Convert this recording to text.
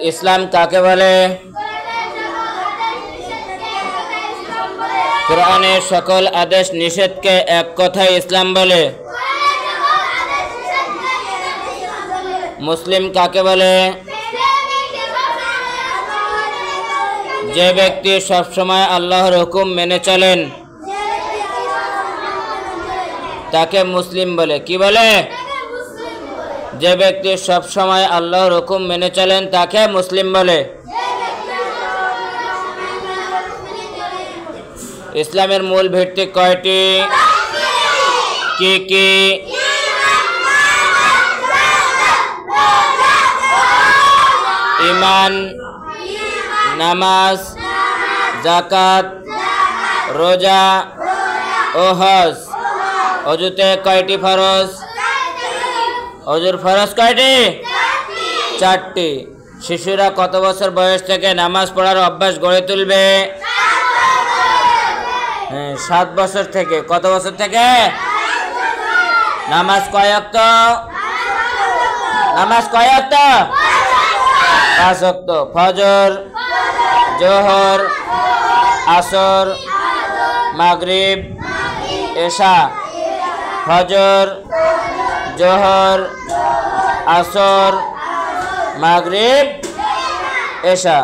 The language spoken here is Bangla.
ইসলাম কাকে বলে? কোরআনের সকল আদেশ নিষেধকে এক কথায় ইসলাম বলে। মুসলিম কাকে বলে? যে ব্যক্তি সবসময় আল্লাহর হুকুম মেনে চলেন তাকে মুসলিম বলে। কি বলে? যে ব্যক্তি সবসময় আল্লাহর হুকুম মেনে চলেন তাকে মুসলিম বলে। ইসলামের মূল ভিত্তি কয়টি? কি কি? ঈমান, নামাজ, যাকাত, রোজা ও হজ। অজুতে কয়টি ফরজ? অজুর ফরজ কয়টি? 4টি। শিশুরা কত বছর বয়স থেকে নামাজ পড়ার অভ্যাস গড়ে তুলবে? 7 বছর থেকে। কত বছর থেকে? নামাজ কয় ওয়াক্ত? নামাজ কয় ওয়াক্ত? 5 ওয়াক্ত। ফজর, জোহর, আসর, মাগরিব, এশা। ফজর, জোহর, আসর, মাগরিব, এশা।